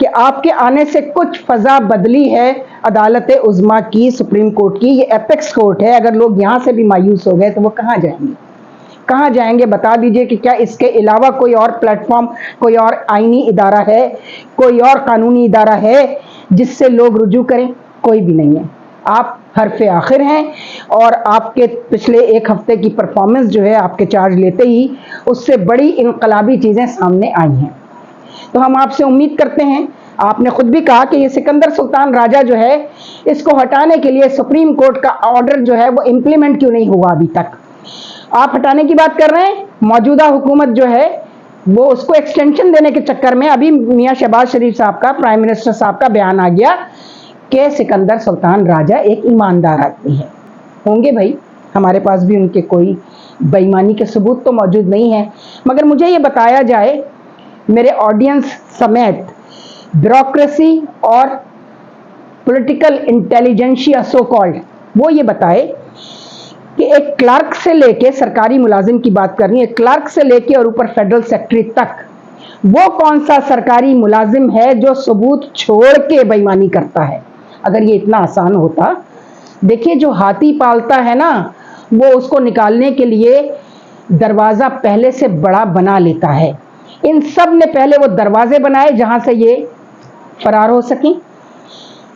کہ آپ کے آنے سے کچھ فضا بدلی ہے عدالت عظمیٰ کی، سپریم کورٹ کی، یہ ایپیکس کورٹ ہے. اگر لوگ یہاں سے بھی مایوس ہو گئے تو وہ کہاں جائیں گے؟ کہاں جائیں گے؟ بتا دیجئے کہ کیا اس کے علاوہ کوئی اور پلیٹ فارم، کوئی اور آئینی ادارہ ہے، کوئی اور قانونی ادارہ ہے جس سے لوگ رجوع کریں؟ کوئی بھی نہیں ہے. آپ حرف آخر ہیں، اور آپ کے پچھلے ایک ہفتے کی پرفارمنس جو ہے آپ کے چارج لیتے ہی اس سے بڑی انقلابی چیزیں سامنے آئی ہیں. تو ہم آپ سے امید کرتے ہیں، آپ نے خود بھی کہا کہ یہ سکندر سلطان راجہ جو ہے اس کو ہٹانے کے لیے سپریم کورٹ کا آرڈر جو ہے وہ امپلیمنٹ کیوں نہیں ہوا ابھی تک؟ آپ ہٹانے کی بات کر رہے ہیں، موجودہ حکومت جو ہے وہ اس کو ایکسٹینشن دینے کے چکر میں ابھی میاں شہباز شریف صاحب کا، پرائم منسٹر صاحب کا بیان آ گیا کہ سکندر سلطان راجہ ایک ایماندار آدمی ہے. ہوں گے بھائی، ہمارے پاس بھی ان کے کوئی بےایمانی کے ثبوت تو موجود نہیں ہیں، مگر مجھے یہ بتایا جائے میرے آڈینس سمیت بیوروکریسی اور پولیٹیکل انٹیلیجنشیا سو کالڈ، وہ یہ بتائے کہ ایک کلرک سے لے کے، سرکاری ملازم کی بات کرنی ہے، کلرک سے لے کے اور اوپر فیڈرل سیکرٹری تک، وہ کون سا سرکاری ملازم ہے جو ثبوت چھوڑ کے بے ایمانی کرتا ہے؟ اگر یہ اتنا آسان ہوتا، دیکھیے جو ہاتھی پالتا ہے نا وہ اس کو نکالنے کے لیے دروازہ پہلے سے بڑا بنا لیتا ہے. ان سب نے پہلے وہ دروازے بنائے جہاں سے یہ فرار ہو سکیں،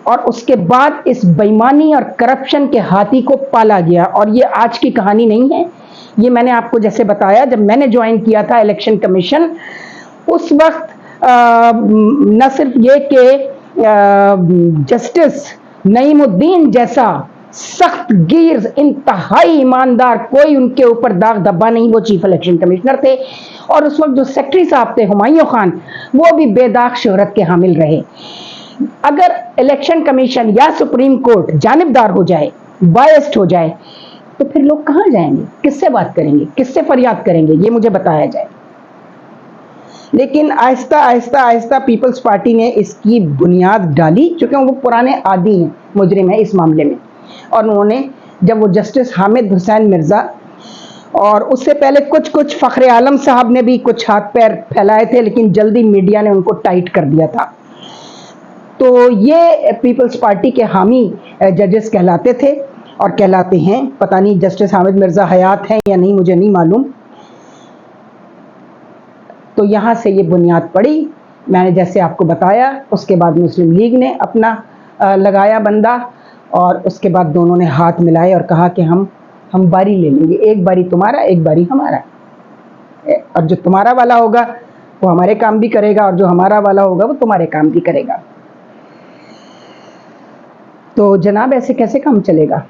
اور اس کے بعد اس بےایمانی اور کرپشن کے ہاتھی کو پالا گیا. اور یہ آج کی کہانی نہیں ہے، یہ میں نے آپ کو جیسے بتایا جب میں نے جوائن کیا تھا الیکشن کمیشن، اس وقت نہ صرف یہ کہ جسٹس نعیم الدین جیسا سخت گیر انتہائی ایماندار، کوئی ان کے اوپر داغ دھبا نہیں، وہ چیف الیکشن کمشنر تھے، اور اس وقت جو سیکرٹری صاحب تھے ہمایوں خان، وہ بھی بے داغ شہرت کے حامل رہے. اگر الیکشن کمیشن یا سپریم کورٹ جانبدار ہو جائے، بائسڈ ہو جائے، تو پھر لوگ کہاں جائیں گے؟ کس سے بات کریں گے؟ کس سے فریاد کریں گے؟ یہ مجھے بتایا جائے. لیکن آہستہ آہستہ آہستہ پیپلز پارٹی نے اس کی بنیاد ڈالی، چونکہ وہ پرانے عادی ہیں، مجرم ہیں اس معاملے میں. اور انہوں نے جب وہ جسٹس حامد حسین مرزا اور اس سے پہلے کچھ فخر عالم صاحب نے بھی کچھ ہاتھ پیر پھیلائے تھے، لیکن جلدی میڈیا نے ان کو ٹائٹ کر دیا تھا. تو یہ پیپلز پارٹی کے حامی ججز کہلاتے تھے اور کہلاتے ہیں. پتہ نہیں جسٹس حامد مرزا حیات ہیں یا نہیں، مجھے نہیں معلوم. تو یہاں سے یہ بنیاد پڑی. میں نے جیسے آپ کو بتایا، اس کے بعد مسلم لیگ نے اپنا لگایا بندہ، اور اس کے بعد دونوں نے ہاتھ ملائے اور کہا کہ ہم باری لے لیں گے، ایک باری تمہارا، ایک باری ہمارا، اور جو تمہارا والا ہوگا وہ ہمارے کام بھی کرے گا، اور جو ہمارا والا ہوگا وہ تمہارے کام بھی کرے گا. تو جناب ایسے کیسے کام چلے گا؟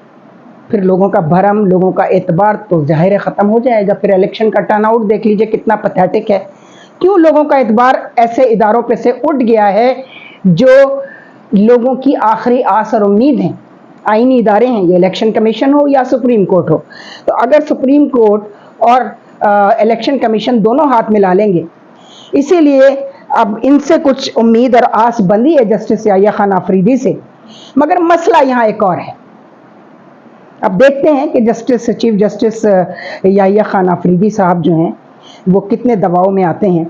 پھر لوگوں کا بھرم، لوگوں کا اعتبار تو ظاہر ہے ختم ہو جائے گا. پھر الیکشن کا ٹرن آؤٹ دیکھ لیجئے کتنا پیتھیٹک ہے. کیوں لوگوں کا اعتبار ایسے اداروں پہ سے اٹھ گیا ہے جو لوگوں کی آخری آس اور امید ہیں؟ آئینی ادارے ہیں، یہ الیکشن کمیشن ہو یا سپریم کورٹ ہو. تو اگر سپریم کورٹ اور الیکشن کمیشن دونوں ہاتھ ملا لیں گے، اسی لیے اب ان سے کچھ امید اور آس بندی ہے جسٹس یحییٰ خان آفریدی سے. مگر مسئلہ یہاں ایک اور ہے. اب دیکھتے ہیں کہ چیف جسٹس یحییٰ خان آفریدی صاحب جو ہیں وہ کتنے دباؤ میں آتے ہیں.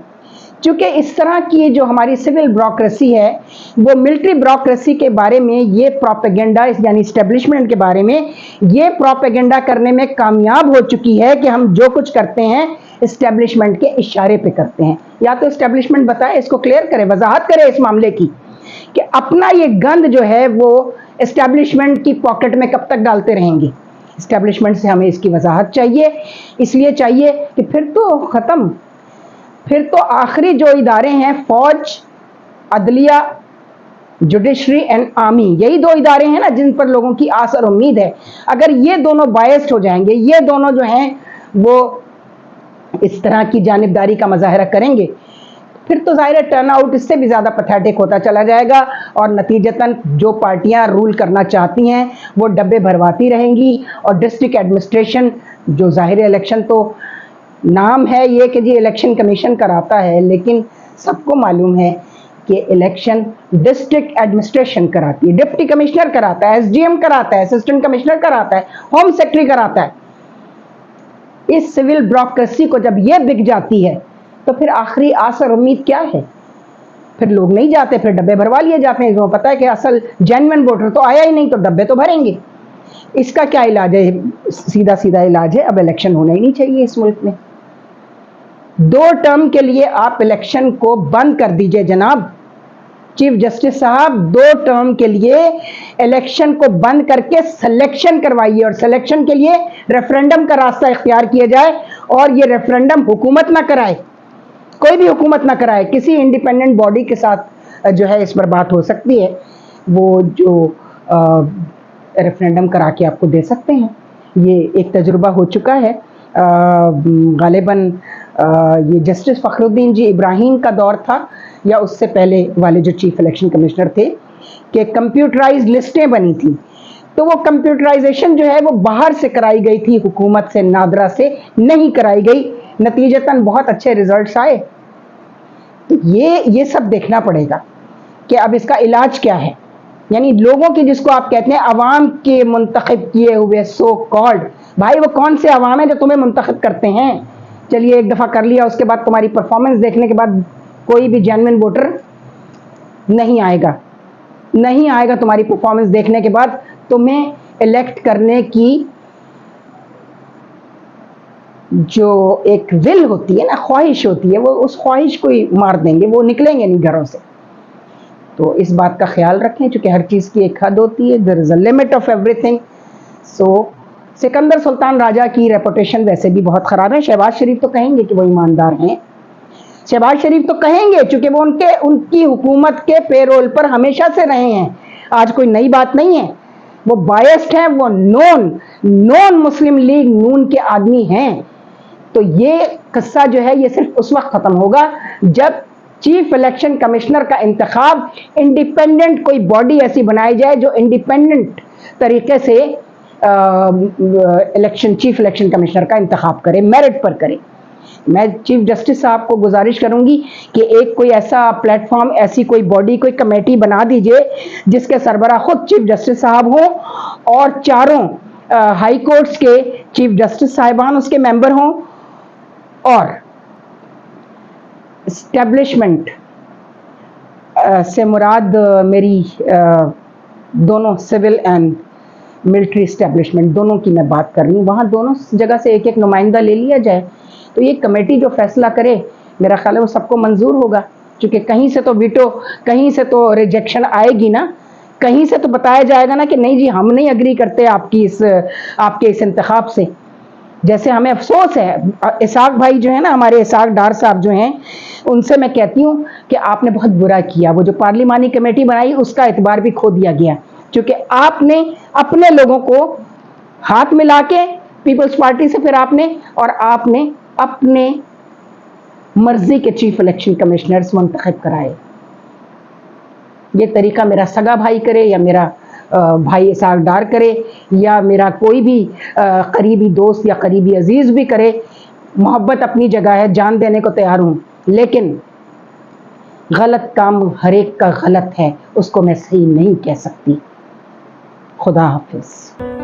چونکہ اس طرح کی جو ہماری سول بیوروکریسی ہے، وہ ملٹری بیوروکریسی کے بارے میں یہ پروپیگنڈا، یعنی اسٹیبلشمنٹ کے بارے میں یہ پروپیگنڈا کرنے میں کامیاب ہو چکی ہے کہ ہم جو کچھ کرتے ہیں اسٹیبلشمنٹ کے اشارے پہ کرتے ہیں. یا تو اسٹیبلشمنٹ بتائے، اس کو کلیئر کرے، وضاحت کرے اس معاملے کی کہ اپنا یہ گند جو ہے وہ اسٹیبلشمنٹ کی پاکٹ میں کب تک ڈالتے رہیں گے. اسٹیبلشمنٹ سے ہمیں اس کی وضاحت چاہیے. اس لیے چاہیے کہ پھر تو ختم، پھر تو آخری جو ادارے ہیں، فوج، عدلیہ، جوڈیشری اینڈ آرمی، یہی دو ادارے ہیں نا جن پر لوگوں کی آس اور امید ہے. اگر یہ دونوں بائسڈ ہو جائیں گے، یہ دونوں جو ہیں وہ اس طرح کی جانبداری کا مظاہرہ کریں گے، پھر تو ظاہر ٹرن آؤٹ اس سے بھی زیادہ پیتھیٹک ہوتا چلا جائے گا. اور نتیجتاً جو پارٹیاں رول کرنا چاہتی ہیں وہ ڈبے بھرواتی رہیں گی. اور ڈسٹرکٹ ایڈمنسٹریشن جو ظاہر الیکشن تو نام ہے یہ کہ جی الیکشن کمیشن کراتا ہے، لیکن سب کو معلوم ہے کہ الیکشن ڈسٹرکٹ ایڈمنسٹریشن کراتی ہے. ڈپٹی کمشنر کراتا ہے، ایس ڈی ایم کراتا ہے، اسسٹنٹ کمشنر کراتا ہے، ہوم سیکرٹری کراتا ہے. اس سول بیوروکریسی کو جب یہ بک جاتی ہے تو پھر آخری آس اور امید کیا ہے؟ پھر لوگ نہیں جاتے, پھر ڈبے بھروا لیے جاتے ہیں. پتہ ہے کہ اصل جینوئن ووٹر تو آیا ہی نہیں, تو ڈبے تو بھریں گے. اس کا کیا علاج ہے؟ سیدھا سیدھا علاج ہے, اب الیکشن ہونا ہی نہیں چاہیے اس ملک میں. 2 ٹرم کے لیے آپ الیکشن کو بند کر دیجئے جناب. چیف جسٹس صاحب 2 ٹرم کے لیے الیکشن کو بند کر کے سلیکشن کروائیے, اور سلیکشن کے لیے ریفرنڈم کا راستہ اختیار کیا جائے, اور یہ ریفرنڈم حکومت نہ کرائے, کوئی بھی حکومت نہ کرائے, کسی انڈیپینڈنٹ باڈی کے ساتھ جو ہے اس پر بات ہو سکتی ہے, وہ جو ریفرنڈم کرا کے آپ کو دے سکتے ہیں. یہ ایک تجربہ ہو چکا ہے, غالباً یہ جسٹس فخر الدین جی ابراہیم کا دور تھا یا اس سے پہلے والے جو چیف الیکشن کمشنر تھے, کہ کمپیوٹرائز لسٹیں بنی تھیں. تو وہ کمپیوٹرائزیشن جو ہے وہ باہر سے کرائی گئی تھی, حکومت سے, نادرا سے نہیں کرائی گئی, نتیجتاً بہت اچھے ریزلٹس آئے. تو یہ سب دیکھنا پڑے گا کہ اب اس کا علاج کیا ہے. یعنی لوگوں کے, جس کو آپ کہتے ہیں عوام کے منتخب کیے ہوئے سو کالڈ, بھائی وہ کون سے عوام ہیں جو تمہیں منتخب کرتے ہیں؟ چلیے ایک دفعہ کر لیا, اس کے بعد تمہاری پرفارمنس دیکھنے کے بعد کوئی بھی جینوئن ووٹر نہیں آئے گا, نہیں آئے گا. تمہاری پرفارمنس دیکھنے کے بعد تمہیں الیکٹ کرنے کی جو ایک ول ہوتی ہے نا, خواہش ہوتی ہے, وہ اس خواہش کو ہی مار دیں گے, وہ نکلیں گے نہیں گھروں سے. تو اس بات کا خیال رکھیں, چونکہ ہر چیز کی ایک حد ہوتی ہے, there is a limit of everything. So Sikandar سلطان راجہ کی ریپوٹیشن ویسے بھی بہت خراب ہے. شہباز شریف تو کہیں گے کہ وہ ایماندار ہیں, شہباز شریف تو کہیں گے, چونکہ وہ ان کی حکومت کے پے رول پر ہمیشہ سے رہے ہیں, آج کوئی نئی بات نہیں ہے. وہ بائسڈ ہیں, وہ نون مسلم لیگ نون کے آدمی ہیں. تو یہ قصہ جو ہے یہ صرف اس وقت ختم ہوگا جب چیف الیکشن کمشنر کا انتخاب انڈیپینڈنٹ کوئی باڈی ایسی بنائی جائے جو انڈیپینڈنٹ طریقے سے چیف الیکشن کمشنر کا انتخاب کرے, میرٹ پر کرے. میں چیف جسٹس صاحب کو گزارش کروں گی کہ ایک کوئی ایسا پلیٹ فارم, ایسی کوئی باڈی, کوئی کمیٹی بنا دیجئے جس کے سربراہ خود چیف جسٹس صاحب ہوں, اور 4 ہائی کورٹس کے چیف جسٹس صاحبان اس کے ممبر ہوں, اور اسٹیبلشمنٹ سے مراد میری دونوں سول اینڈ ملٹری اسٹیبلشمنٹ دونوں کی میں بات کر رہی ہوں, وہاں دونوں جگہ سے ایک نمائندہ لے لیا جائے. تو یہ کمیٹی جو فیصلہ کرے, میرا خیال ہے وہ سب کو منظور ہوگا, چونکہ کہیں سے تو ویٹو, کہیں سے تو ریجیکشن آئے گی نا, کہیں سے تو بتایا جائے گا نا کہ نہیں جی ہم نہیں اگری کرتے آپ کے اس انتخاب سے. جیسے ہمیں افسوس ہے, اسحاق بھائی جو ہیں نا, ہمارے اسحاق ڈار صاحب جو ہیں, ان سے میں کہتی ہوں کہ آپ نے بہت برا کیا, وہ جو پارلیمانی کمیٹی بنائی اس کا اعتبار بھی کھو دیا گیا, کیونکہ آپ نے اپنے لوگوں کو ہاتھ ملا کے پیپلز پارٹی سے, پھر آپ نے اپنے مرضی کے چیف الیکشن کمشنرز منتخب کرائے. یہ طریقہ میرا سگا بھائی کرے, یا میرا بھائی اسحاق ڈار کرے, یا میرا کوئی بھی قریبی دوست یا قریبی عزیز بھی کرے, محبت اپنی جگہ ہے, جان دینے کو تیار ہوں, لیکن غلط کام ہر ایک کا غلط ہے, اس کو میں صحیح نہیں کہہ سکتی. خدا حافظ.